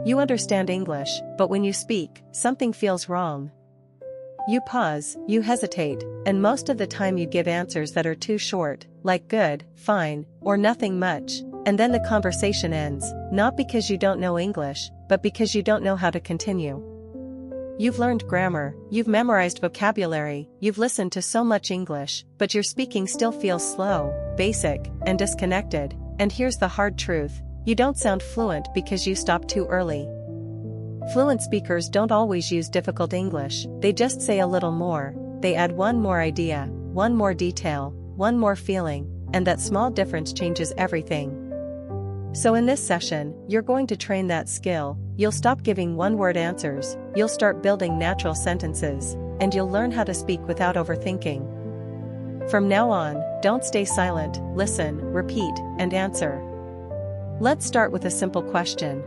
You understand English, but when you speak, something feels wrong. You pause, you hesitate, and most of the time you give answers that are too short, like good, fine, or nothing much, and then the conversation ends, not because you don't know English, but because you don't know how to continue. You've learned grammar, you've memorized vocabulary, you've listened to so much English, but your speaking still feels slow, basic, and disconnected, and here's the hard truth, you don't sound fluent because you stopped too early. Fluent speakers don't always use difficult English, they just say a little more, they add one more idea, one more detail, one more feeling, and that small difference changes everything. So in this session, you're going to train that skill, you'll stop giving one-word answers, you'll start building natural sentences, and you'll learn how to speak without overthinking. From now on, don't stay silent, listen, repeat, and answer. Let's start with a simple question.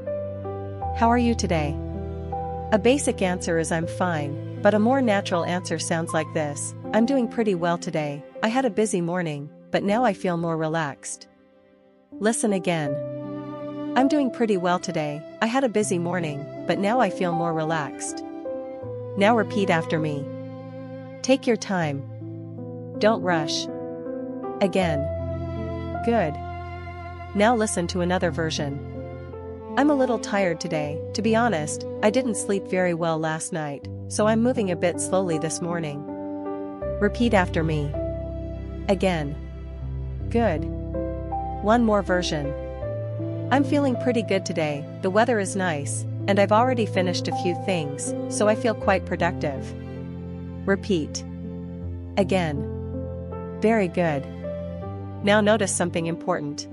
How are you today? A basic answer is I'm fine, but a more natural answer sounds like this. I'm doing pretty well today, I had a busy morning, but now I feel more relaxed. Listen again. I'm doing pretty well today, I had a busy morning, but now I feel more relaxed. Now repeat after me. Take your time. Don't rush. Again. Good. Now listen to another version. I'm a little tired today, to be honest, I didn't sleep very well last night, so I'm moving a bit slowly this morning. Repeat after me. Again. Good. One more version. I'm feeling pretty good today, the weather is nice, and I've already finished a few things, so I feel quite productive. Repeat. Again. Very good. Now notice something important.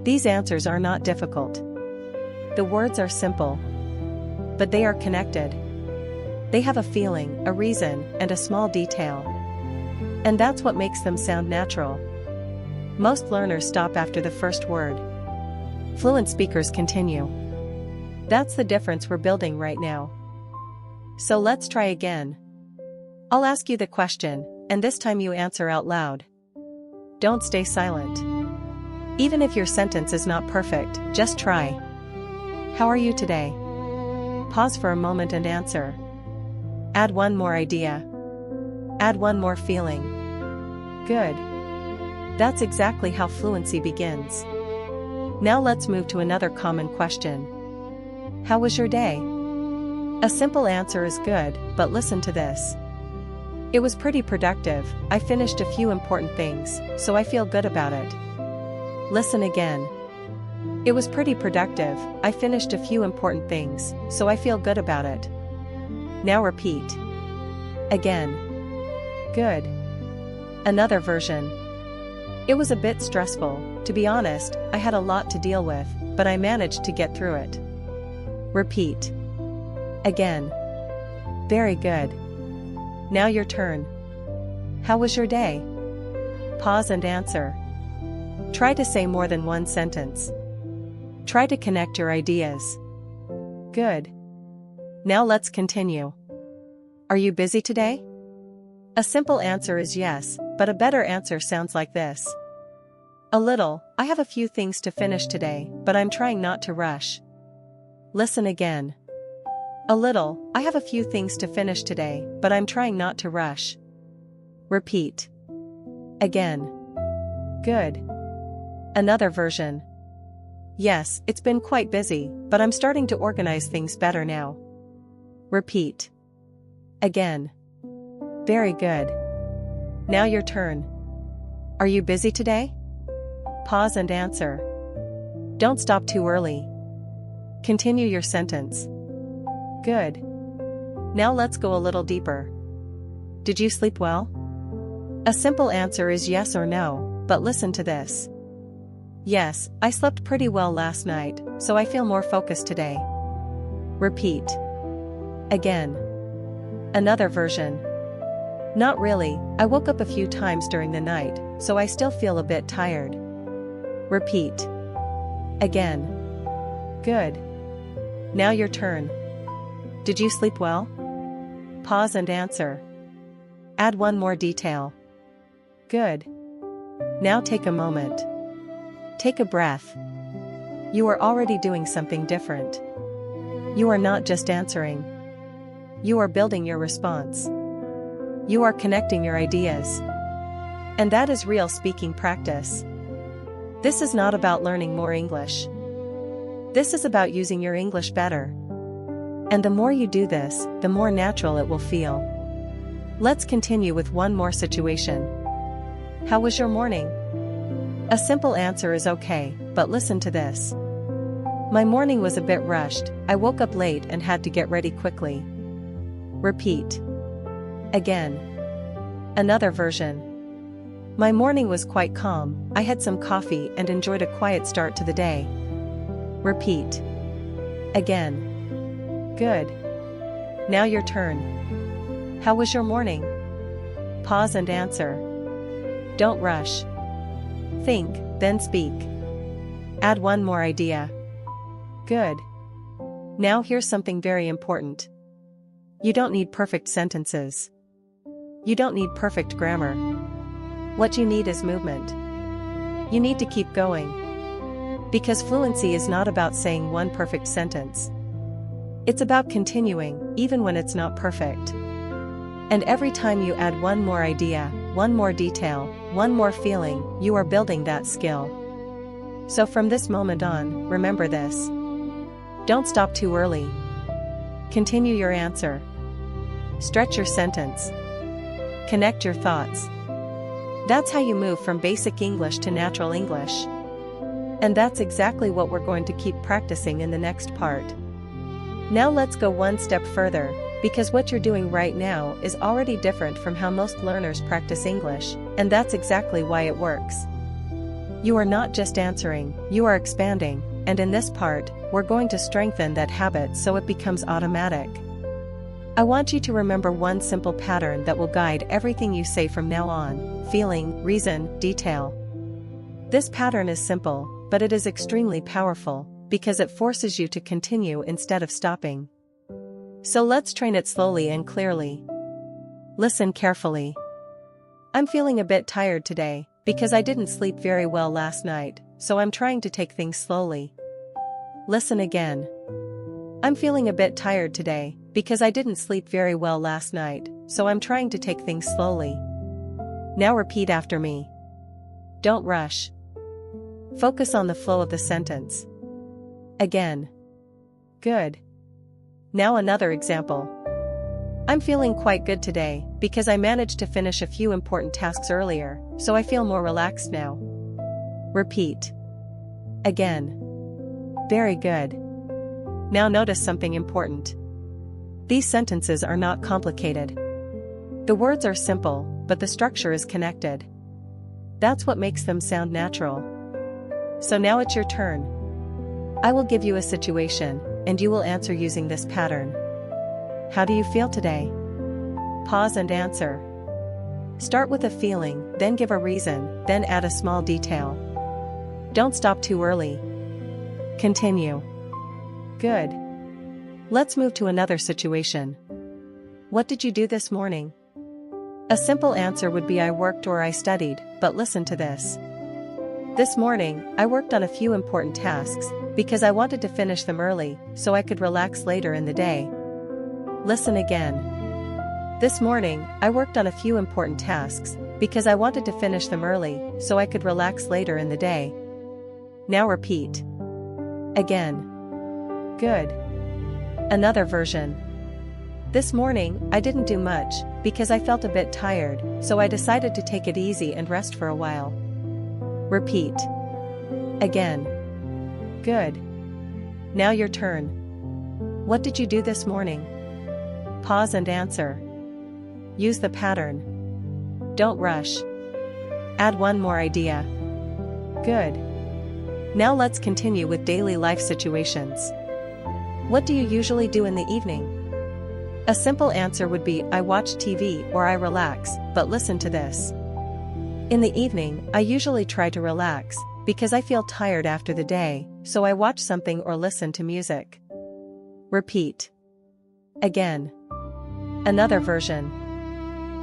These answers are not difficult. The words are simple, but they are connected. They have a feeling, a reason, and a small detail. And that's what makes them sound natural. Most learners stop after the first word. Fluent speakers continue. That's the difference we're building right now. So let's try again. I'll ask you the question, and this time you answer out loud. Don't stay silent. Even if your sentence is not perfect, just try. How are you today? Pause for a moment and answer. Add one more idea. Add one more feeling. Good. That's exactly how fluency begins. Now let's move to another common question. How was your day? A simple answer is good, but listen to this. It was pretty productive, I finished a few important things, so I feel good about it. Listen again. It was pretty productive, I finished a few important things, so I feel good about it. Now repeat. Again. Good. Another version. It was a bit stressful, to be honest, I had a lot to deal with, but I managed to get through it. Repeat. Again. Very good. Now your turn. How was your day? Pause and answer. Try to say more than one sentence. Try to connect your ideas. Good. Now let's continue. Are you busy today? A simple answer is yes, but a better answer sounds like this. A little, I have a few things to finish today, but I'm trying not to rush. Listen again. A little, I have a few things to finish today, but I'm trying not to rush. Repeat. Again. Good. Another version. Yes, it's been quite busy, but I'm starting to organize things better now. Repeat. Again. Very good. Now your turn. Are you busy today? Pause and answer. Don't stop too early. Continue your sentence. Good. Now let's go a little deeper. Did you sleep well? A simple answer is yes or no, but listen to this. Yes, I slept pretty well last night, so I feel more focused today. Repeat. Again. Another version. Not really, I woke up a few times during the night, so I still feel a bit tired. Repeat. Again. Good. Now your turn. Did you sleep well? Pause and answer. Add one more detail. Good. Now take a moment. Take a breath. You are already doing something different. You are not just answering. You are building your response. You are connecting your ideas. And that is real speaking practice. This is not about learning more English. This is about using your English better. And the more you do this, the more natural it will feel. Let's continue with one more situation. How was your morning? A simple answer is okay, but listen to this. My morning was a bit rushed. I woke up late and had to get ready quickly. Repeat. Again. Another version. My morning was quite calm. I had some coffee and enjoyed a quiet start to the day. Repeat. Again. Good. Now your turn. How was your morning? Pause and answer. Don't rush. Think, then speak. Add one more idea. Good. Now here's something very important. You don't need perfect sentences. You don't need perfect grammar. What you need is movement. You need to keep going. Because fluency is not about saying one perfect sentence. It's about continuing, even when it's not perfect. And every time you add one more idea, one more detail, one more feeling, you are building that skill. So from this moment on, remember this. Don't stop too early. Continue your answer. Stretch your sentence. Connect your thoughts. That's how you move from basic English to natural English. And that's exactly what we're going to keep practicing in the next part. Now let's go one step further, because what you're doing right now is already different from how most learners practice English, and that's exactly why it works. You are not just answering, you are expanding, and in this part, we're going to strengthen that habit so it becomes automatic. I want you to remember one simple pattern that will guide everything you say from now on: feeling, reason, detail. This pattern is simple, but it is extremely powerful, because it forces you to continue instead of stopping. So let's train it slowly and clearly. Listen carefully. I'm feeling a bit tired today, because I didn't sleep very well last night, so I'm trying to take things slowly. Listen again. I'm feeling a bit tired today, because I didn't sleep very well last night, so I'm trying to take things slowly. Now repeat after me. Don't rush. Focus on the flow of the sentence. Again. Good. Now another example. I'm feeling quite good today, because I managed to finish a few important tasks earlier, so I feel more relaxed now. Repeat. Again. Very good. Now notice something important. These sentences are not complicated. The words are simple, but the structure is connected. That's what makes them sound natural. So now it's your turn. I will give you a situation, and you will answer using this pattern. How do you feel today? Pause and answer. Start with a feeling, then give a reason, then add a small detail. Don't stop too early. Continue. Good. Let's move to another situation. What did you do this morning? A simple answer would be I worked or I studied, but listen to this. This morning, I worked on a few important tasks, because I wanted to finish them early, so I could relax later in the day. Listen again. This morning, I worked on a few important tasks, because I wanted to finish them early, so I could relax later in the day. Now repeat. Again. Good. Another version. This morning, I didn't do much, because I felt a bit tired, so I decided to take it easy and rest for a while. Repeat. Again. Good. Now your turn. What did you do this morning? Pause and answer. Use the pattern. Don't rush. Add one more idea. Good. Now let's continue with daily life situations. What do you usually do in the evening? A simple answer would be I watch TV or I relax, but listen to this. In the evening, I usually try to relax, because I feel tired after the day, so I watch something or listen to music. Repeat. Again. Another version.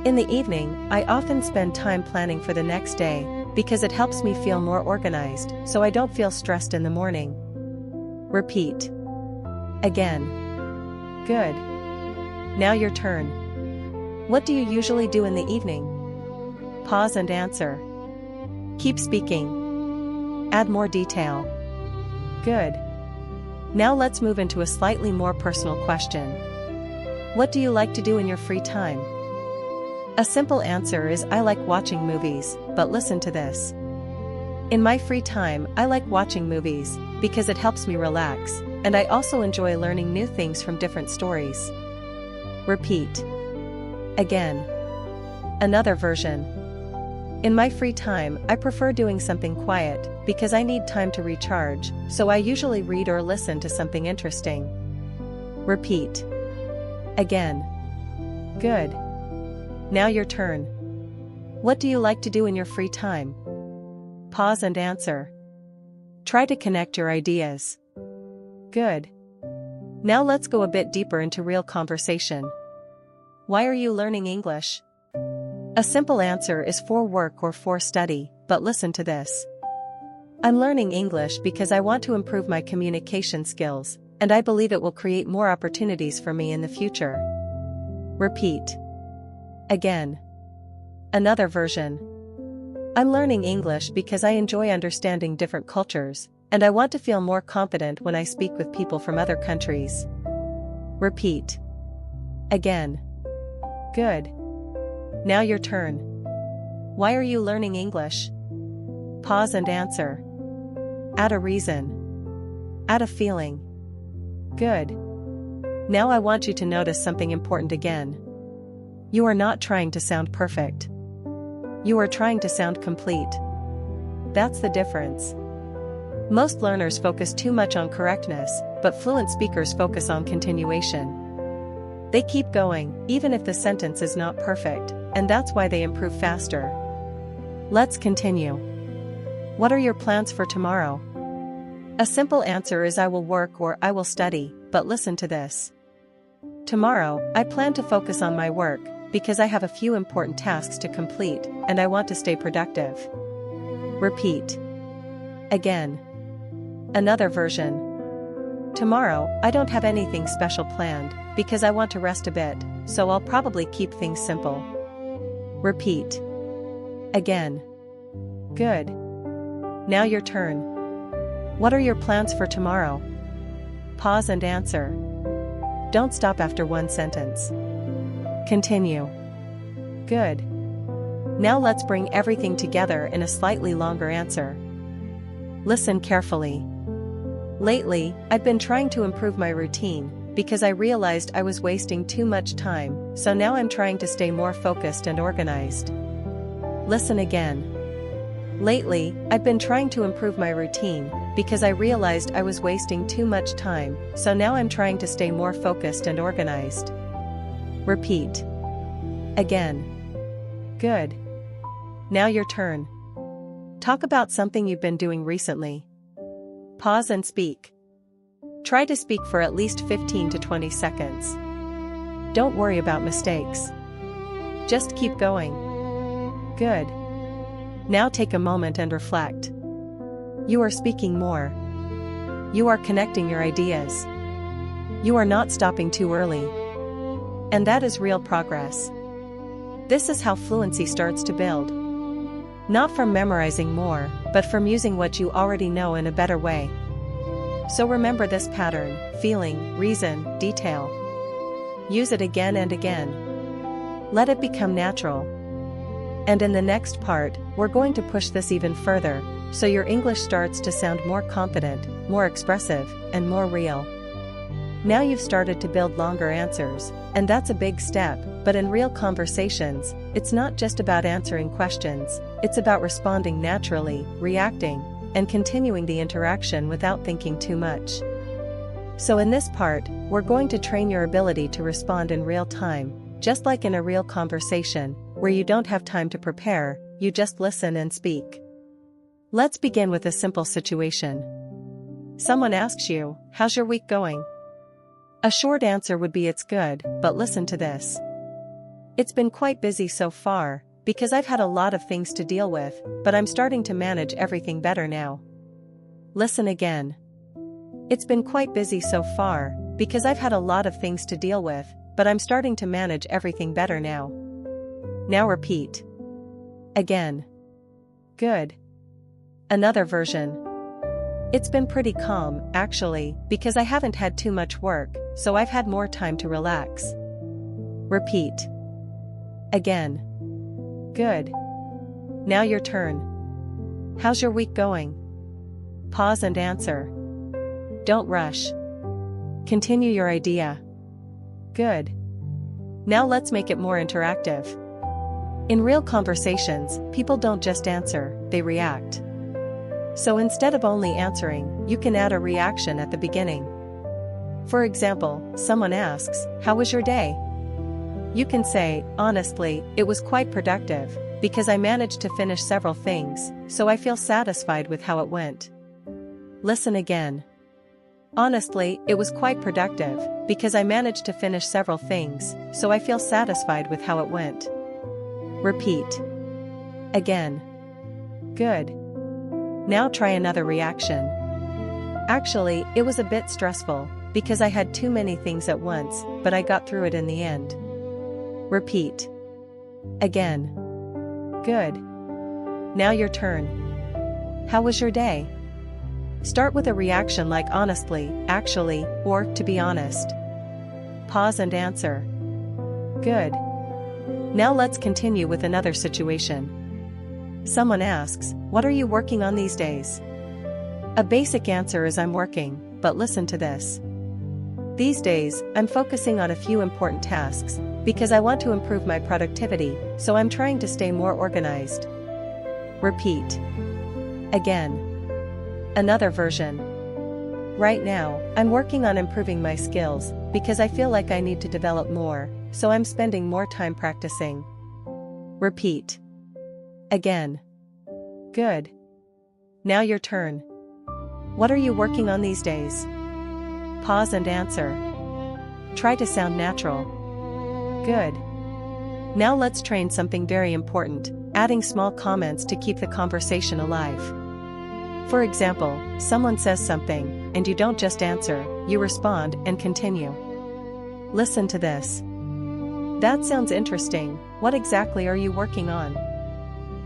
In the evening, I often spend time planning for the next day, because it helps me feel more organized, so I don't feel stressed in the morning. Repeat. Again. Good. Now your turn. What do you usually do in the evening? Pause and answer. Keep speaking. Add more detail. Good. Now let's move into a slightly more personal question. What do you like to do in your free time? A simple answer is I like watching movies, but listen to this. In my free time, I like watching movies because it helps me relax, and I also enjoy learning new things from different stories. Repeat. Again. Another version. In my free time, I prefer doing something quiet because I need time to recharge, so I usually read or listen to something interesting. Repeat. Again. Good. Now your turn. What do you like to do in your free time? Pause and answer. Try to connect your ideas. Good. Now let's go a bit deeper into real conversation. Why are you learning English? A simple answer is for work or for study, but listen to this. I'm learning English because I want to improve my communication skills, and I believe it will create more opportunities for me in the future. Repeat. Again. Another version. I'm learning English because I enjoy understanding different cultures, and I want to feel more confident when I speak with people from other countries. Repeat. Again. Good. Now your turn. Why are you learning English? Pause and answer. Add a reason. Add a feeling. Good. Now I want you to notice something important again. You are not trying to sound perfect. You are trying to sound complete. That's the difference. Most learners focus too much on correctness, but fluent speakers focus on continuation. They keep going, even if the sentence is not perfect, and that's why they improve faster. Let's continue. What are your plans for tomorrow? A simple answer is I will work or I will study, but listen to this. Tomorrow, I plan to focus on my work, because I have a few important tasks to complete, and I want to stay productive. Repeat. Again. Another version. Tomorrow, I don't have anything special planned, because I want to rest a bit, so I'll probably keep things simple. Repeat. Again. Good. Now your turn. What are your plans for tomorrow? Pause and answer. Don't stop after one sentence. Continue. Good. Now let's bring everything together in a slightly longer answer. Listen carefully. Lately, I've been trying to improve my routine, because I realized I was wasting too much time, so now I'm trying to stay more focused and organized. Listen again. Lately, I've been trying to improve my routine, because I realized I was wasting too much time, so now I'm trying to stay more focused and organized. Repeat. Again. Good. Now your turn. Talk about something you've been doing recently. Pause and speak. Try to speak for at least 15 to 20 seconds. Don't worry about mistakes. Just keep going. Good. Now take a moment and reflect. You are speaking more. You are connecting your ideas. You are not stopping too early. And that is real progress. This is how fluency starts to build. Not from memorizing more, but from using what you already know in a better way. So remember this pattern: feeling, reason, detail. Use it again and again. Let it become natural. And in the next part, we're going to push this even further, so your English starts to sound more confident, more expressive, and more real. Now you've started to build longer answers, and that's a big step, but in real conversations, it's not just about answering questions, it's about responding naturally, reacting, and continuing the interaction without thinking too much. So in this part, we're going to train your ability to respond in real time, just like in a real conversation, where you don't have time to prepare, you just listen and speak. Let's begin with a simple situation. Someone asks you, "How's your week going?" A short answer would be "It's good," but listen to this. "It's been quite busy so far, because I've had a lot of things to deal with, but I'm starting to manage everything better now." Listen again. "It's been quite busy so far, because I've had a lot of things to deal with, but I'm starting to manage everything better now. Now repeat. Again. Good. Another version. It's been pretty calm, actually, because I haven't had too much work, so I've had more time to relax. Repeat. Again. Good. Now your turn. How's your week going? Pause and answer. Don't rush. Continue your idea. Good. Now let's make it more interactive. In real conversations, people don't just answer, they react. So instead of only answering, you can add a reaction at the beginning. For example, someone asks, "How was your day?" You can say, "Honestly, it was quite productive, because I managed to finish several things, so I feel satisfied with how it went." Listen again. Honestly, it was quite productive, because I managed to finish several things, so I feel satisfied with how it went. Repeat. Again. Good. Now try another reaction. Actually, it was a bit stressful, because I had too many things at once, but I got through it in the end. Repeat. Again. Good. Now your turn. How was your day? Start with a reaction like honestly, actually, or to be honest. Pause and answer. Good. Now let's continue with another situation. Someone asks, "What are you working on these days?" A basic answer is "I'm working," but listen to this. These days, I'm focusing on a few important tasks, because I want to improve my productivity, so I'm trying to stay more organized. Repeat. Again. Another version. Right now, I'm working on improving my skills, because I feel like I need to develop more, so I'm spending more time practicing. Repeat. Again. Good. Now your turn. What are you working on these days? Pause and answer. Try to sound natural. Good. Now let's train something very important, adding small comments to keep the conversation alive. For example, someone says something, and you don't just answer, you respond and continue. Listen to this. That sounds interesting. What exactly are you working on?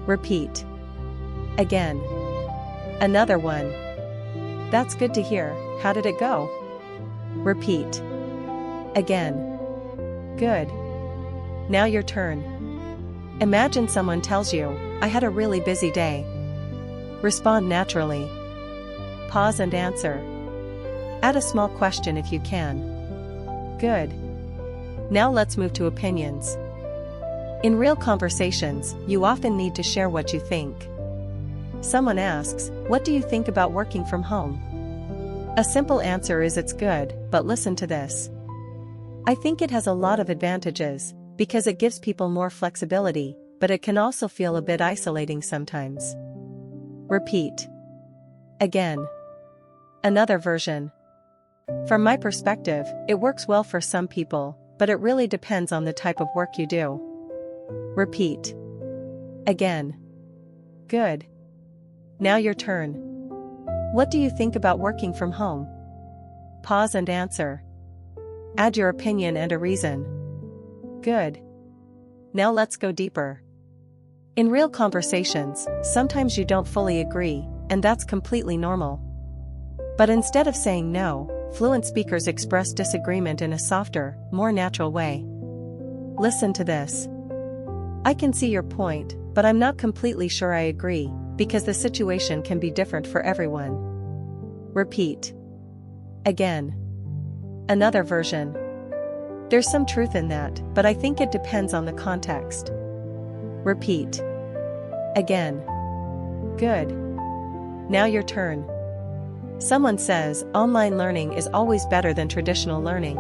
Repeat. Again. Another one. That's good to hear. How did it go? Repeat. Again. Good. Now your turn. Imagine someone tells you, "I had a really busy day." Respond naturally. Pause and answer. Add a small question if you can. Good. Now let's move to opinions. In real conversations, you often need to share what you think. Someone asks, "What do you think about working from home?" A simple answer is "It's good, but listen to this. I think it has a lot of advantages, because it gives people more flexibility, but it can also feel a bit isolating sometimes." Repeat. Again. Another version. From my perspective, it works well for some people, but it really depends on the type of work you do. Repeat. Again. Good. Now your turn. What do you think about working from home? Pause and answer. Add your opinion and a reason. Good. Now let's go deeper. In real conversations, sometimes you don't fully agree, and that's completely normal. But instead of saying no, fluent speakers express disagreement in a softer, more natural way. Listen to this. "I can see your point, but I'm not completely sure I agree, because the situation can be different for everyone." Repeat. Again. Another version. "There's some truth in that, but I think it depends on the context." Repeat. Again. Good. Now your turn. Someone says, "Online learning is always better than traditional learning."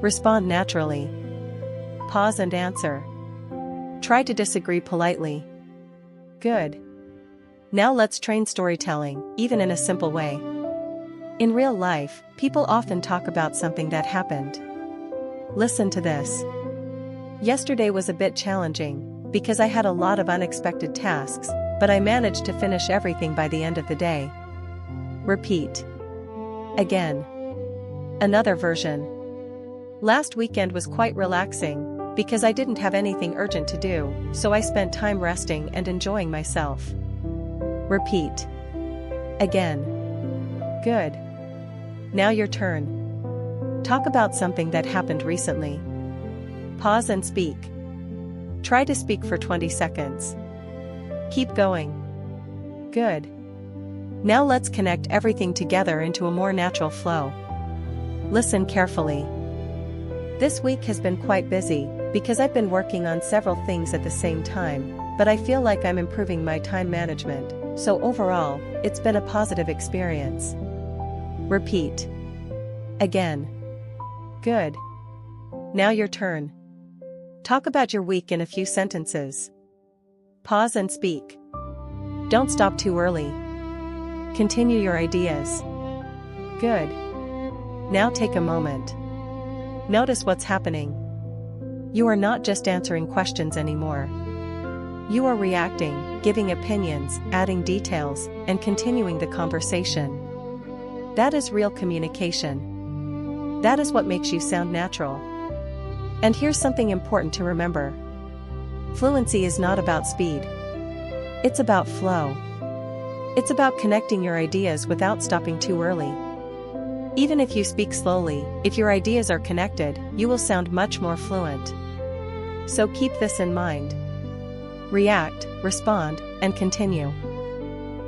Respond naturally. Pause and answer. Try to disagree politely. Good. Now let's train storytelling, even in a simple way. In real life, people often talk about something that happened. Listen to this. "Yesterday was a bit challenging, because I had a lot of unexpected tasks, but I managed to finish everything by the end of the day." Repeat. Again. Another version. Last weekend was quite relaxing, because I didn't have anything urgent to do, so I spent time resting and enjoying myself. Repeat. Again. Good. Now your turn. Talk about something that happened recently. Pause and speak. Try to speak for 20 seconds. Keep going. Good. Now let's connect everything together into a more natural flow. Listen carefully. This week has been quite busy, because I've been working on several things at the same time, but I feel like I'm improving my time management, so overall, it's been a positive experience. Repeat. Again. Good. Now your turn. Talk about your week in a few sentences. Pause and speak. Don't stop too early. Continue your ideas. Good. Now take a moment. Notice what's happening. You are not just answering questions anymore. You are reacting, giving opinions, adding details, and continuing the conversation. That is real communication. That is what makes you sound natural. And here's something important to remember. Fluency is not about speed. It's about flow. It's about connecting your ideas without stopping too early. Even if you speak slowly, if your ideas are connected, you will sound much more fluent. So keep this in mind. React, respond, and continue.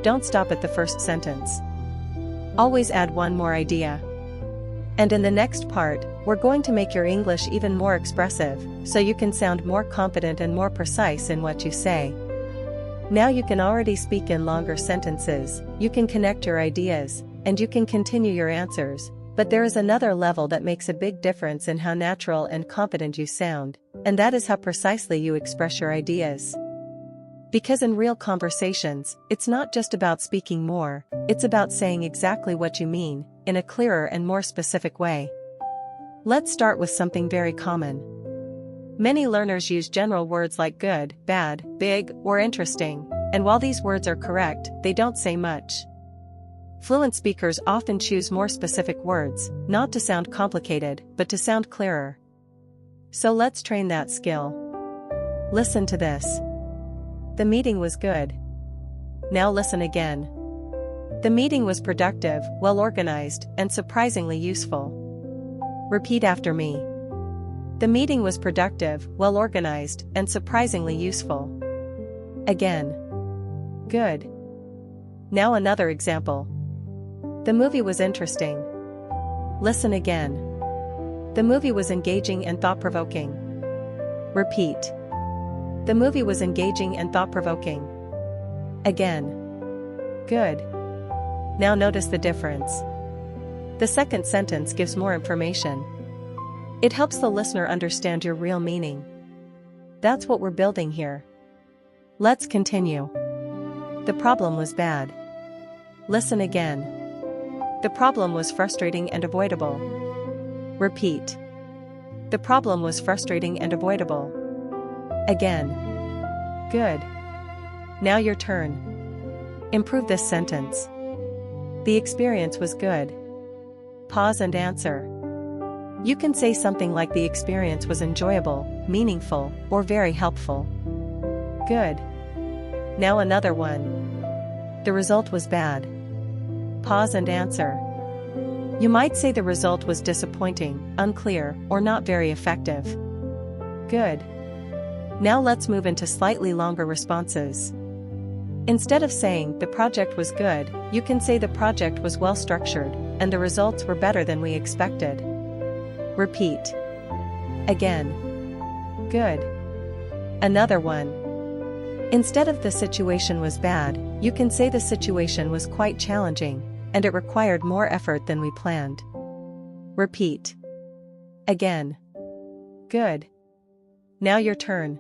Don't stop at the first sentence. Always add one more idea. And in the next part, we're going to make your English even more expressive, so you can sound more confident and more precise in what you say. Now you can already speak in longer sentences, you can connect your ideas, and you can continue your answers, but there is another level that makes a big difference in how natural and confident you sound, and that is how precisely you express your ideas. Because in real conversations, it's not just about speaking more, it's about saying exactly what you mean, in a clearer and more specific way. Let's start with something very common. Many learners use general words like good, bad, big, or interesting, and while these words are correct, they don't say much. Fluent speakers often choose more specific words, not to sound complicated, but to sound clearer. So let's train that skill. Listen to this. The meeting was good. Now listen again. The meeting was productive, well organized, and surprisingly useful. Repeat after me. The meeting was productive, well organized, and surprisingly useful. Again. Good. Now another example. The movie was interesting. Listen again. The movie was engaging and thought-provoking. Repeat. The movie was engaging and thought-provoking. Again. Good. Now notice the difference. The second sentence gives more information. It helps the listener understand your real meaning. That's what we're building here. Let's continue. The problem was bad. Listen again. The problem was frustrating and avoidable. Repeat. The problem was frustrating and avoidable. Again. Good. Now your turn. Improve this sentence. The experience was good. Pause and answer. You can say something like the experience was enjoyable, meaningful, or very helpful. Good. Now another one. The result was bad. Pause and answer. You might say the result was disappointing, unclear, or not very effective. Good. Now let's move into slightly longer responses. Instead of saying the project was good, you can say the project was well structured, and the results were better than we expected. Repeat. Again. Good. Another one. Instead of the situation was bad, you can say the situation was quite challenging, and it required more effort than we planned. Repeat. Again. Good. Now your turn.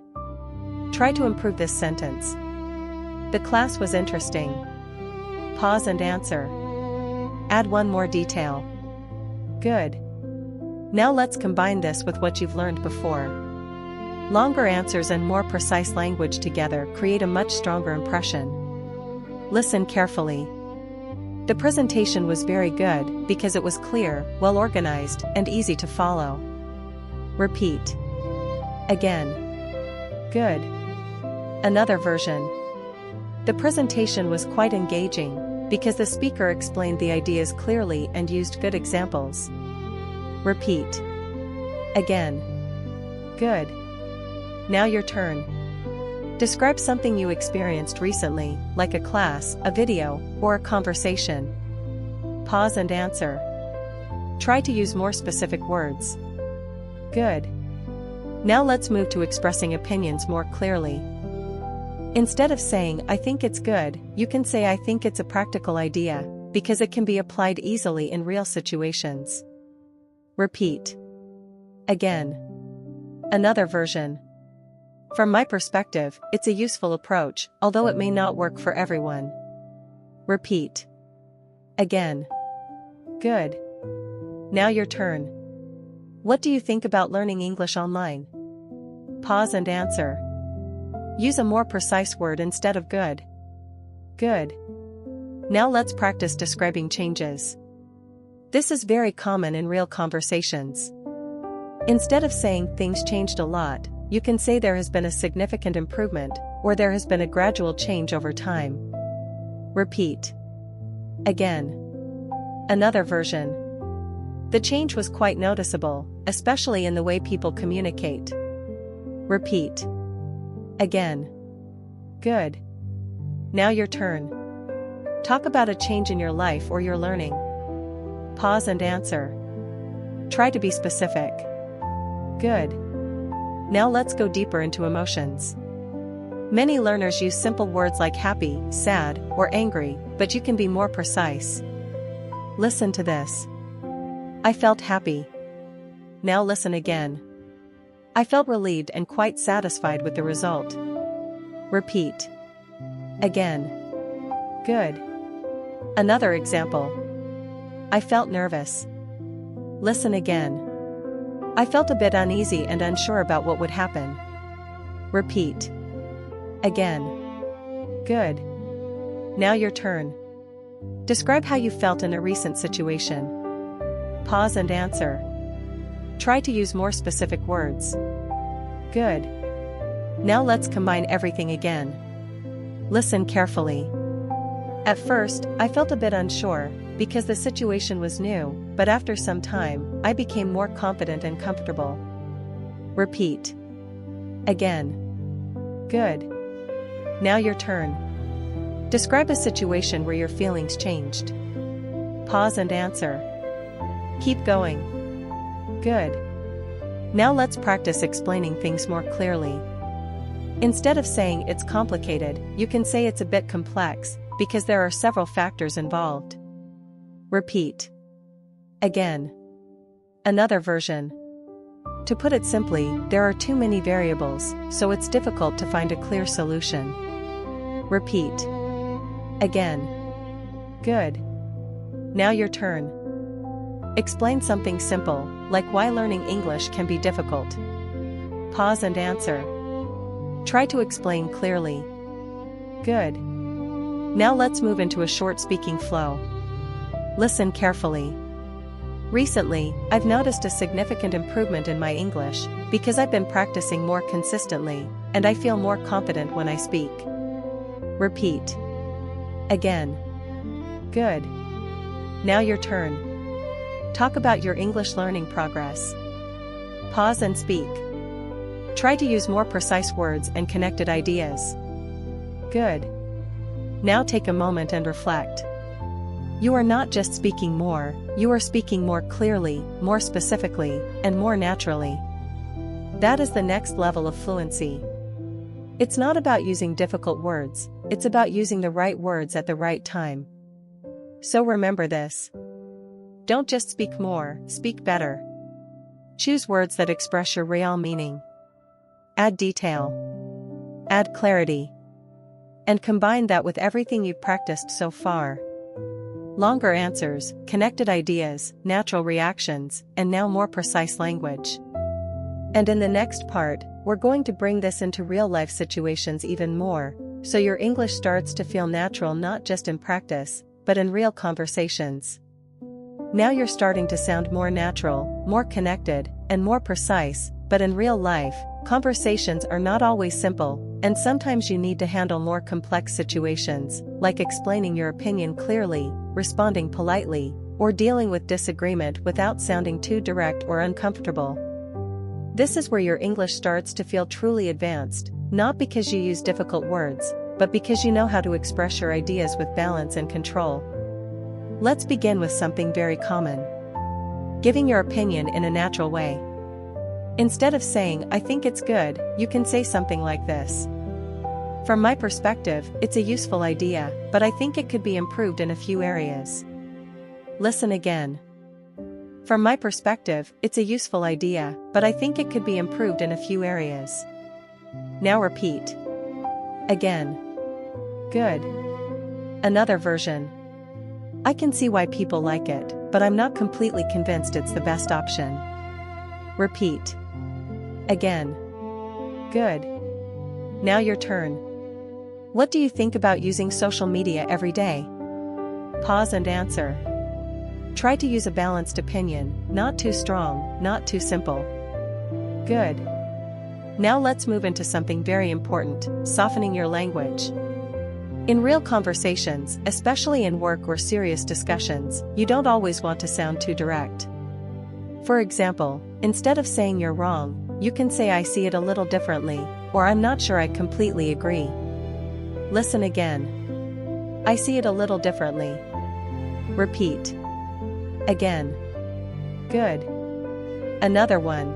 Try to improve this sentence. The class was interesting. Pause and answer. Add one more detail. Good. Now let's combine this with what you've learned before. Longer answers and more precise language together create a much stronger impression. Listen carefully. The presentation was very good because it was clear, well organized, and easy to follow. Repeat. Again. Good. Another version. The presentation was quite engaging because the speaker explained the ideas clearly and used good examples. Repeat. Again. Good. Now your turn. Describe something you experienced recently, like a class, a video, or a conversation. Pause and answer. Try to use more specific words. Good. Now let's move to expressing opinions more clearly. Instead of saying, "I think it's good," you can say, "I think it's a practical idea," because it can be applied easily in real situations. Repeat. Again. Another version. From my perspective, it's a useful approach, although it may not work for everyone. Repeat. Again. Good. Now your turn. What do you think about learning English online? Pause and answer. Use a more precise word instead of good. Good. Now let's practice describing changes. This is very common in real conversations. Instead of saying things changed a lot, you can say there has been a significant improvement, or there has been a gradual change over time. Repeat. Again. Another version. The change was quite noticeable, especially in the way people communicate. Repeat. Again. Good. Now your turn. Talk about a change in your life or your learning. Pause and answer. Try to be specific. Good. Now let's go deeper into emotions. Many learners use simple words like happy, sad, or angry, but you can be more precise. Listen to this. I felt happy. Now listen again. I felt relieved and quite satisfied with the result. Repeat. Again. Good. Another example. I felt nervous. Listen again. I felt a bit uneasy and unsure about what would happen. Repeat. Again. Good. Now your turn. Describe how you felt in a recent situation. Pause and answer. Try to use more specific words. Good. Now let's combine everything again. Listen carefully. At first, I felt a bit unsure, because the situation was new, but after some time, I became more confident and comfortable. Repeat. Again. Good. Now your turn. Describe a situation where your feelings changed. Pause and answer. Keep going. Good. Now let's practice explaining things more clearly. Instead of saying it's complicated, you can say it's a bit complex, because there are several factors involved. Repeat. Again. Another version. To put it simply, there are too many variables, so it's difficult to find a clear solution. Repeat. Again. Good. Now your turn. Explain something simple, like why learning English can be difficult. Pause and answer. Try to explain clearly. Good. Now let's move into a short speaking flow. Listen carefully. Recently, I've noticed a significant improvement in my English, because I've been practicing more consistently, and I feel more confident when I speak. Repeat. Again. Good. Now your turn. Talk about your English learning progress. Pause and speak. Try to use more precise words and connected ideas. Good. Now take a moment and reflect. You are not just speaking more, you are speaking more clearly, more specifically, and more naturally. That is the next level of fluency. It's not about using difficult words, it's about using the right words at the right time. So remember this. Don't just speak more, speak better. Choose words that express your real meaning. Add detail. Add clarity. And combine that with everything you've practiced so far. Longer answers, connected ideas, natural reactions, and now more precise language. And in the next part, we're going to bring this into real-life situations even more, so your English starts to feel natural not just in practice, but in real conversations. Now you're starting to sound more natural, more connected, and more precise, but in real life, conversations are not always simple, and sometimes you need to handle more complex situations, like explaining your opinion clearly, responding politely, or dealing with disagreement without sounding too direct or uncomfortable. This is where your English starts to feel truly advanced, not because you use difficult words, but because you know how to express your ideas with balance and control. Let's begin with something very common. Giving your opinion in a natural way. Instead of saying, "I think it's good," you can say something like this. "From my perspective, it's a useful idea, but I think it could be improved in a few areas." Listen again. "From my perspective, it's a useful idea, but I think it could be improved in a few areas." Now repeat. Again. Good. Another version. "I can see why people like it, but I'm not completely convinced it's the best option." Repeat. Again. Good. Now your turn. "What do you think about using social media every day?" Pause and answer. Try to use a balanced opinion, not too strong, not too simple. Good. Now let's move into something very important, softening your language. In real conversations, especially in work or serious discussions, you don't always want to sound too direct. For example, instead of saying "you're wrong," you can say "I see it a little differently," or "I'm not sure I completely agree." Listen again. "I see it a little differently." Repeat. Again. Good. Another one.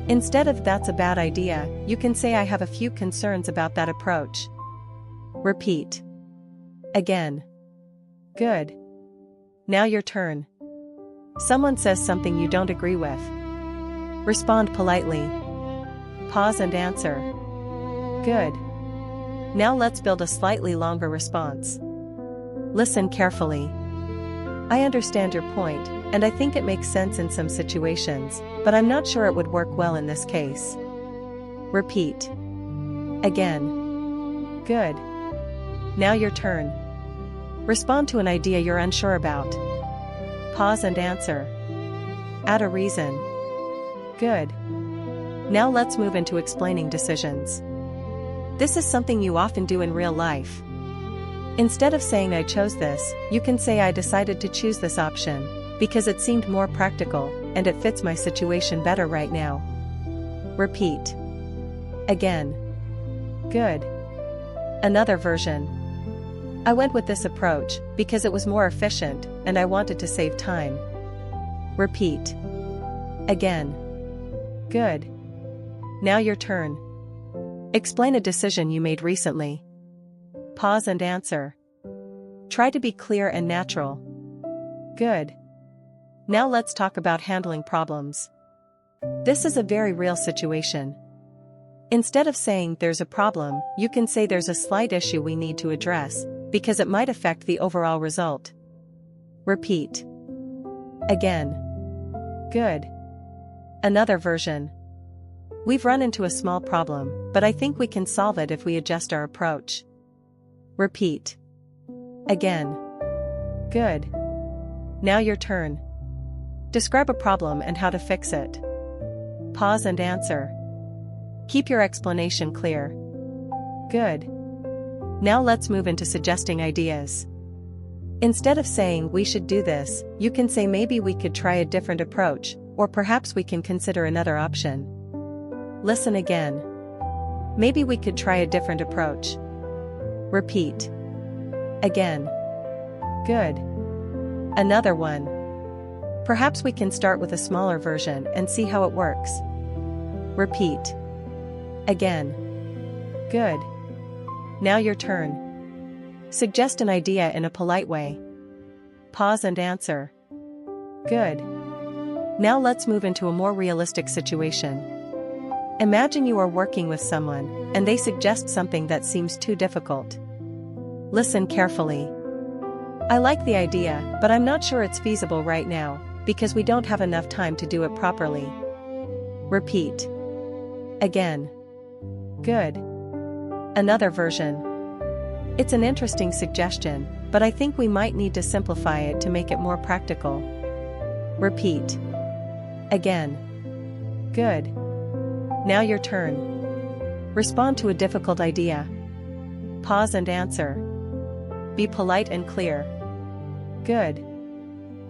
Instead of "that's a bad idea," you can say "I have a few concerns about that approach." Repeat. Again. Good. Now your turn. Someone says something you don't agree with. Respond politely. Pause and answer. Good. Now let's build a slightly longer response. Listen carefully. "I understand your point, and I think it makes sense in some situations, but I'm not sure it would work well in this case." Repeat. Again. Good. Now your turn. Respond to an idea you're unsure about. Pause and answer. Add a reason. Good. Now let's move into explaining decisions. This is something you often do in real life. Instead of saying "I chose this," you can say "I decided to choose this option because it seemed more practical, and it fits my situation better right now." Repeat. Again. Good. Another version. "I went with this approach because it was more efficient, and I wanted to save time." Repeat. Again. Good. Now your turn. Explain a decision you made recently. Pause and answer. Try to be clear and natural. Good. Now let's talk about handling problems. This is a very real situation. Instead of saying "there's a problem," you can say "there's a slight issue we need to address, because it might affect the overall result." Repeat. Again. Good. Another version. "We've run into a small problem, but I think we can solve it if we adjust our approach." Repeat. Again. Good. Now your turn. Describe a problem and how to fix it. Pause and answer. Keep your explanation clear. Good. Now let's move into suggesting ideas. Instead of saying "we should do this," you can say "maybe we could try a different approach," or "perhaps we can consider another option." Listen again. "Maybe we could try a different approach." Repeat. Again. Good. Another one. "Perhaps we can start with a smaller version and see how it works." Repeat. Again. Good. Now your turn. Suggest an idea in a polite way. Pause and answer. Good. Now let's move into a more realistic situation. Imagine you are working with someone, and they suggest something that seems too difficult. Listen carefully. "I like the idea, but I'm not sure it's feasible right now, because we don't have enough time to do it properly." Repeat. Again. Good. Another version. It's an interesting suggestion, but I think we might need to simplify it to make it more practical. Repeat. Again. Good. Now your turn. Respond to a difficult idea. Pause and answer. Be polite and clear. Good.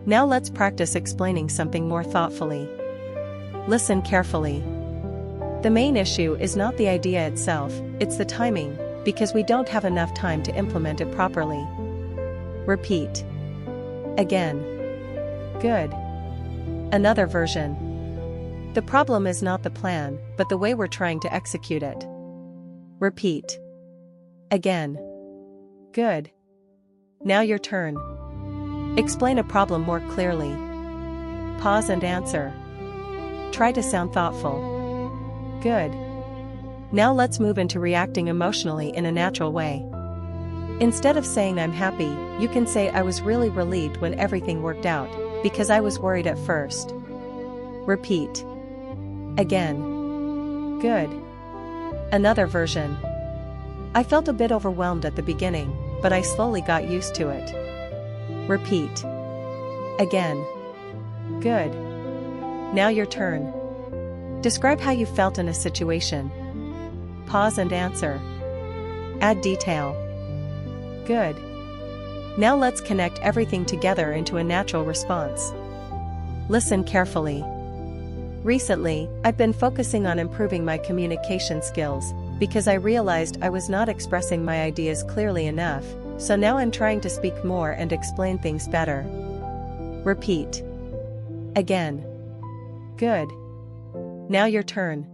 Now let's practice explaining something more thoughtfully. Listen carefully. The main issue is not the idea itself, it's the timing, because we don't have enough time to implement it properly. Repeat. Again. Good. Another version. The problem is not the plan, but the way we're trying to execute it. Repeat. Again. Good. Now your turn. Explain a problem more clearly. Pause and answer. Try to sound thoughtful. Good. Now let's move into reacting emotionally in a natural way. Instead of saying I'm happy, you can say I was really relieved when everything worked out, because I was worried at first. Repeat. Again. Good. Another version. I felt a bit overwhelmed at the beginning, but I slowly got used to it. Repeat. Again. Good. Now your turn. Describe how you felt in a situation. Pause and answer. Add detail. Good. Now let's connect everything together into a natural response. Listen carefully. Recently, I've been focusing on improving my communication skills, because I realized I was not expressing my ideas clearly enough, so now I'm trying to speak more and explain things better. Repeat. Again. Good. Now your turn.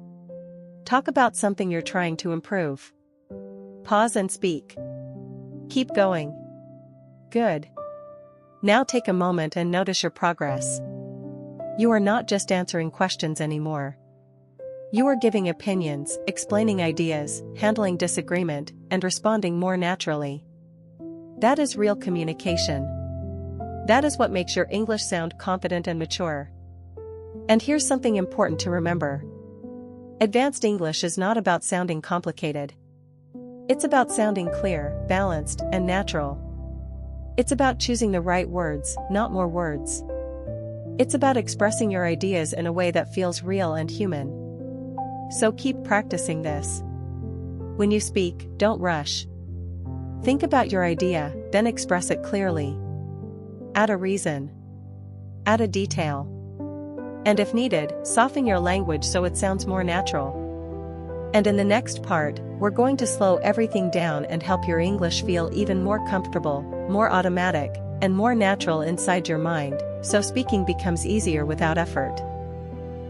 Talk about something you're trying to improve. Pause and speak. Keep going. Good. Now take a moment and notice your progress. You are not just answering questions anymore. You are giving opinions, explaining ideas, handling disagreement, and responding more naturally. That is real communication. That is what makes your English sound confident and mature. And here's something important to remember. Advanced English is not about sounding complicated. It's about sounding clear, balanced, and natural. It's about choosing the right words, not more words. It's about expressing your ideas in a way that feels real and human. So keep practicing this. When you speak, don't rush. Think about your idea, then express it clearly. Add a reason. Add a detail. And if needed, soften your language so it sounds more natural. And in the next part, we're going to slow everything down and help your English feel even more comfortable, more automatic, and more natural inside your mind, so speaking becomes easier without effort.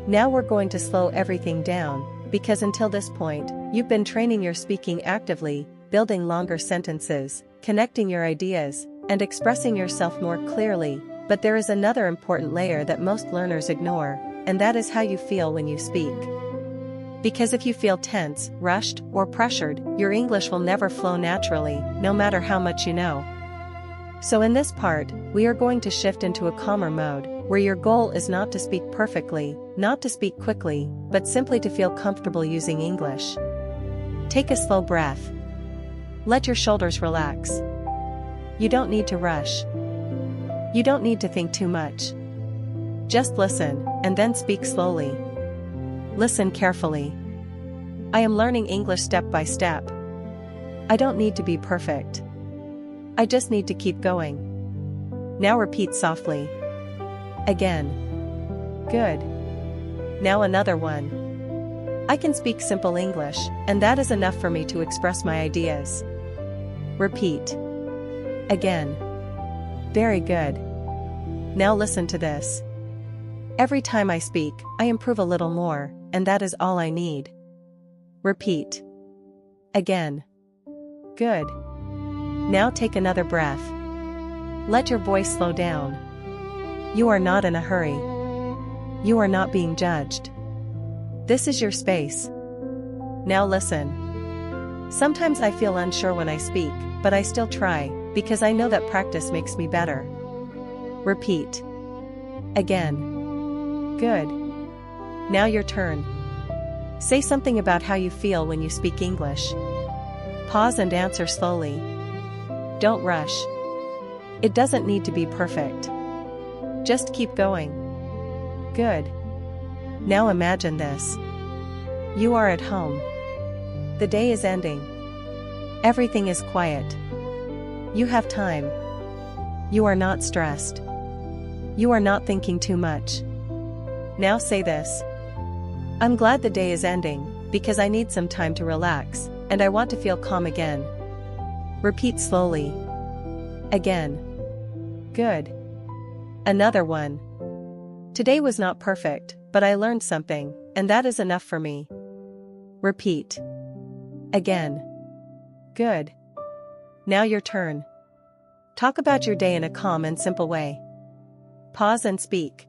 Now we're going to slow everything down, because until this point, you've been training your speaking actively, building longer sentences, connecting your ideas, and expressing yourself more clearly, but there is another important layer that most learners ignore, and that is how you feel when you speak. Because if you feel tense, rushed, or pressured, your English will never flow naturally, no matter how much you know. So in this part, we are going to shift into a calmer mode, where your goal is not to speak perfectly, not to speak quickly, but simply to feel comfortable using English. Take a slow breath. Let your shoulders relax. You don't need to rush. You don't need to think too much. Just listen, and then speak slowly. Listen carefully. I am learning English step by step. I don't need to be perfect. I just need to keep going. Now repeat softly. Again. Good. Now another one. I can speak simple English, and that is enough for me to express my ideas. Repeat. Again. Very good. Now listen to this. Every time I speak, I improve a little more, and that is all I need. Repeat. Again. Good. Now take another breath. Let your voice slow down. You are not in a hurry. You are not being judged. This is your space. Now listen. Sometimes I feel unsure when I speak, but I still try, because I know that practice makes me better. Repeat. Again. Good. Now your turn. Say something about how you feel when you speak English. Pause and answer slowly. Don't rush. It doesn't need to be perfect. Just keep going. Good. Now imagine this. You are at home. The day is ending. Everything is quiet. You have time. You are not stressed. You are not thinking too much. Now say this. I'm glad the day is ending, because I need some time to relax, and I want to feel calm again. Repeat slowly. Again. Good. Another one. Today was not perfect, but I learned something, and that is enough for me. Repeat. Again. Good. Now your turn. Talk about your day in a calm and simple way. Pause and speak.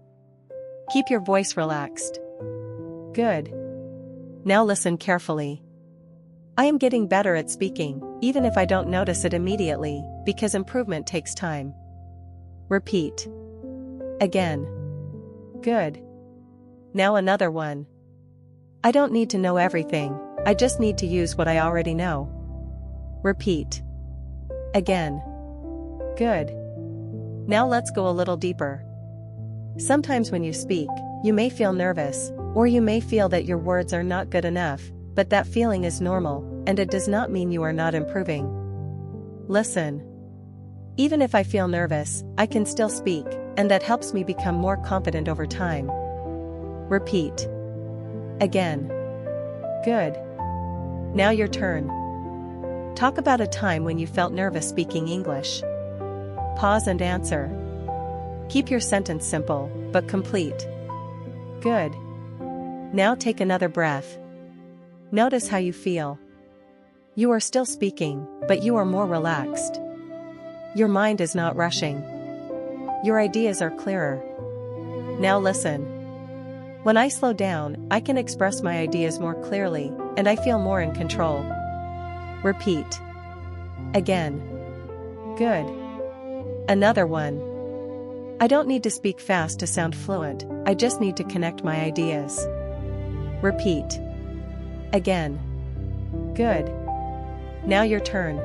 Keep your voice relaxed. Good. Now listen carefully. I am getting better at speaking, even if I don't notice it immediately, because improvement takes time. Repeat. Again. Good. Now another one. I don't need to know everything, I just need to use what I already know. Repeat. Again. Good. Now let's go a little deeper. Sometimes when you speak, you may feel nervous, or you may feel that your words are not good enough, but that feeling is normal, and it does not mean you are not improving. Listen. Even if I feel nervous, I can still speak, and that helps me become more confident over time. Repeat. Again. Good. Now your turn. Talk about a time when you felt nervous speaking English. Pause and answer. Keep your sentence simple, but complete. Good. Now take another breath. Notice how you feel. You are still speaking, but you are more relaxed. Your mind is not rushing. Your ideas are clearer. Now listen. When I slow down, I can express my ideas more clearly, and I feel more in control. Repeat. Again. Good. Another one. I don't need to speak fast to sound fluent, I just need to connect my ideas. Repeat. Again. Good. Now your turn.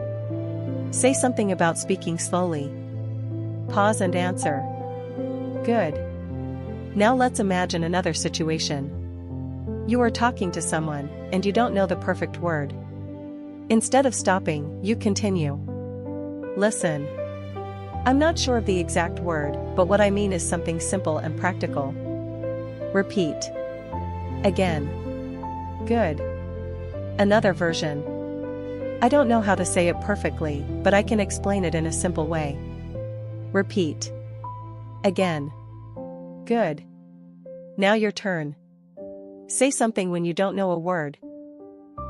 Say something about speaking slowly. Pause and answer. Good. Now let's imagine another situation. You are talking to someone, and you don't know the perfect word. Instead of stopping, you continue. Listen. I'm not sure of the exact word, but what I mean is something simple and practical. Repeat. Again. Good. Another version. I don't know how to say it perfectly, but I can explain it in a simple way. Repeat. Again. Good. Now your turn. Say something when you don't know a word.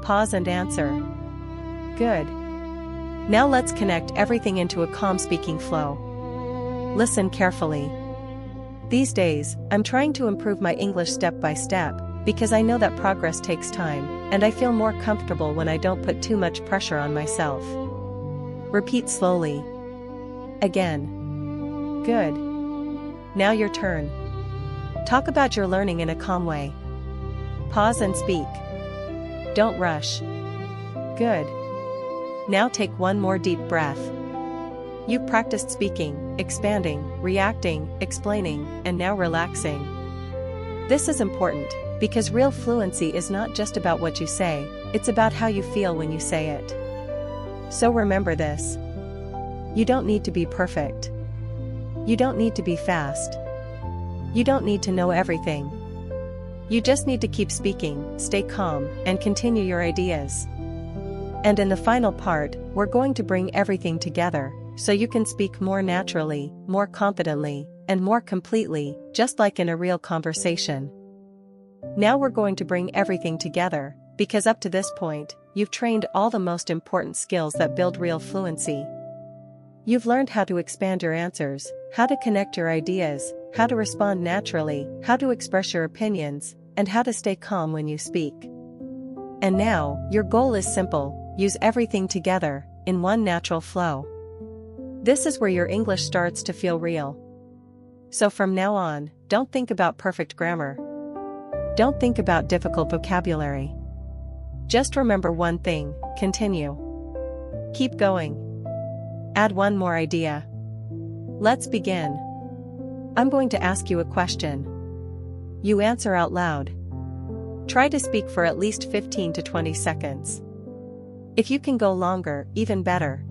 Pause and answer. Good. Now let's connect everything into a calm speaking flow. Listen carefully. These days, I'm trying to improve my English step by step, because I know that progress takes time, and I feel more comfortable when I don't put too much pressure on myself. Repeat slowly. Again. Good. Now your turn. Talk about your learning in a calm way. Pause and speak. Don't rush. Good. Now take one more deep breath. You've practiced speaking, expanding, reacting, explaining, and now relaxing. This is important, because real fluency is not just about what you say, it's about how you feel when you say it. So remember this. You don't need to be perfect. You don't need to be fast. You don't need to know everything. You just need to keep speaking, stay calm, and continue your ideas. And in the final part, we're going to bring everything together, so you can speak more naturally, more confidently, and more completely, just like in a real conversation. Now we're going to bring everything together, because up to this point, you've trained all the most important skills that build real fluency. You've learned how to expand your answers, how to connect your ideas, how to respond naturally, how to express your opinions, and how to stay calm when you speak. And now, your goal is simple. Use everything together, in one natural flow. This is where your English starts to feel real. So from now on, don't think about perfect grammar. Don't think about difficult vocabulary. Just remember one thing, continue. Keep going. Add one more idea. Let's begin. I'm going to ask you a question. You answer out loud. Try to speak for at least 15 to 20 seconds. If you can go longer, even better.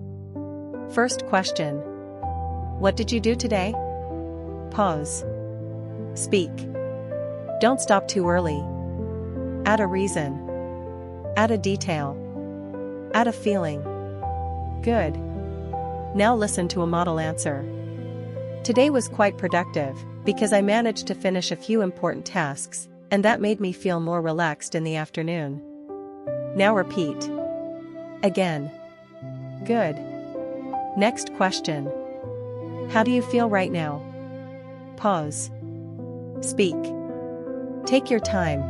First question. What did you do today? Pause. Speak. Don't stop too early. Add a reason. Add a detail. Add a feeling. Good. Now listen to a model answer. Today was quite productive, because I managed to finish a few important tasks, and that made me feel more relaxed in the afternoon. Now repeat. Again. Good. Next question. How do you feel right now? Pause. Speak. Take your time.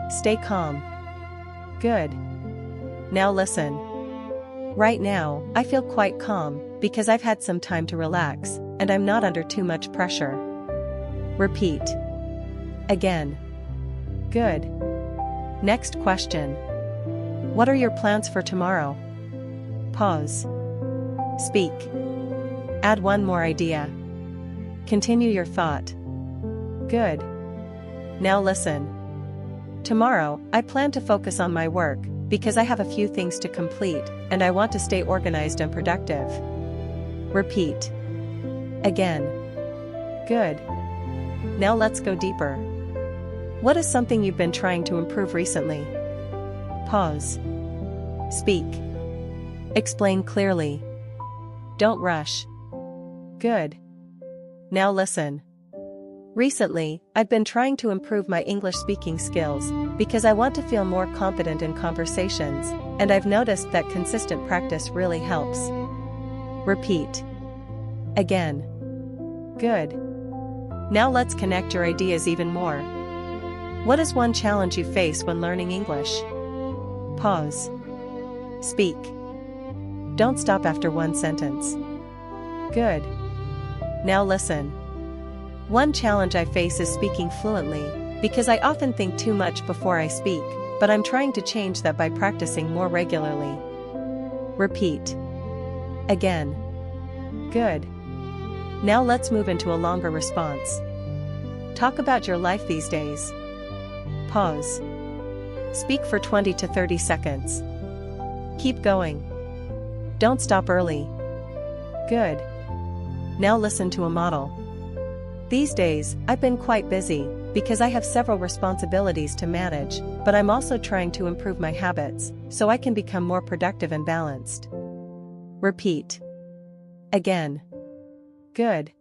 Stay calm. Good. Now listen. Right now, I feel quite calm, because I've had some time to relax, and I'm not under too much pressure. Repeat. Again. Good. Next question. What are your plans for tomorrow? Pause. Speak. Add one more idea. Continue your thought. Good. Now listen. Tomorrow, I plan to focus on my work, because I have a few things to complete, and I want to stay organized and productive. Repeat. Again. Good. Now let's go deeper. What is something you've been trying to improve recently? Pause. Speak. Explain clearly. Don't rush. Good. Now listen. Recently, I've been trying to improve my English speaking skills, because I want to feel more confident in conversations, and I've noticed that consistent practice really helps. Repeat. Again. Good. Now let's connect your ideas even more. What is one challenge you face when learning English? Pause. Speak. Don't stop after one sentence. Good. Now listen. One challenge I face is speaking fluently, because I often think too much before I speak, but I'm trying to change that by practicing more regularly. Repeat. Again. Good. Now let's move into a longer response. Talk about your life these days. Pause. Speak for 20 to 30 seconds. Keep going. Don't stop early. Good. Now listen to a model. These days, I've been quite busy, because I have several responsibilities to manage, but I'm also trying to improve my habits, so I can become more productive and balanced. Repeat. Again. Good.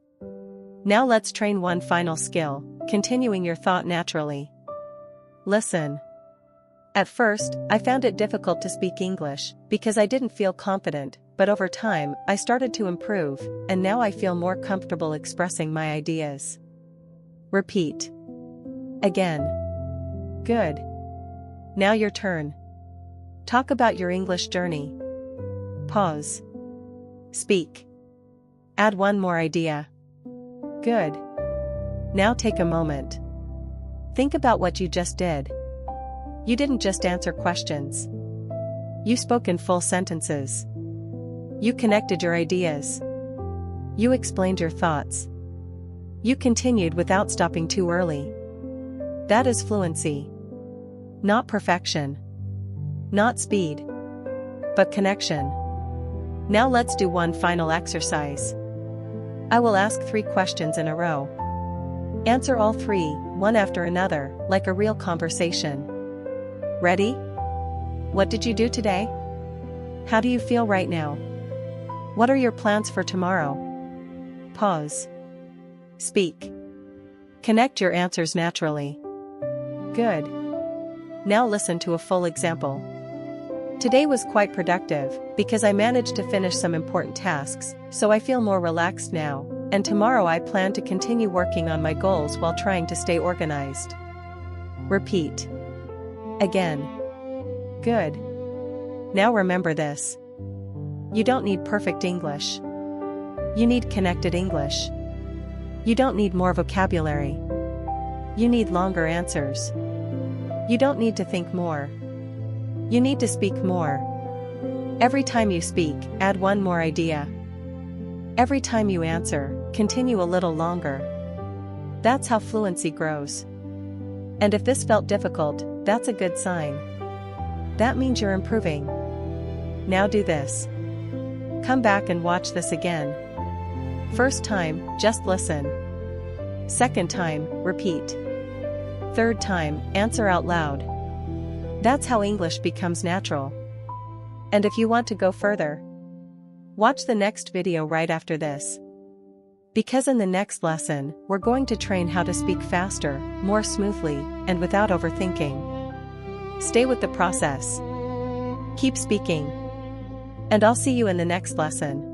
Now let's train one final skill, continuing your thought naturally. Listen. At first, I found it difficult to speak English, because I didn't feel confident, but over time, I started to improve, and now I feel more comfortable expressing my ideas. Repeat. Again. Good. Now your turn. Talk about your English journey. Pause. Speak. Add one more idea. Good. Now take a moment. Think about what you just did. You didn't just answer questions. You spoke in full sentences. You connected your ideas. You explained your thoughts. You continued without stopping too early. That is fluency. Not perfection. Not speed. But connection. Now let's do one final exercise. I will ask 3 questions in a row. Answer all 3, one after another, like a real conversation. Ready? What did you do today? How do you feel right now? What are your plans for tomorrow? Pause. Speak. Connect your answers naturally. Good. Now listen to a full example. Today was quite productive, because I managed to finish some important tasks, so I feel more relaxed now, and tomorrow I plan to continue working on my goals while trying to stay organized. Repeat. Again. Good. Now remember this. You don't need perfect English. You need connected English. You don't need more vocabulary. You need longer answers. You don't need to think more. You need to speak more. Every time you speak, add one more idea. Every time you answer, continue a little longer. That's how fluency grows. And if this felt difficult, that's a good sign. That means you're improving. Now do this. Come back and watch this again. First time, just listen. Second time, repeat. Third time, answer out loud. That's how English becomes natural. And if you want to go further, watch the next video right after this. Because in the next lesson, we're going to train how to speak faster, more smoothly, and without overthinking. Stay with the process. Keep speaking. And I'll see you in the next lesson.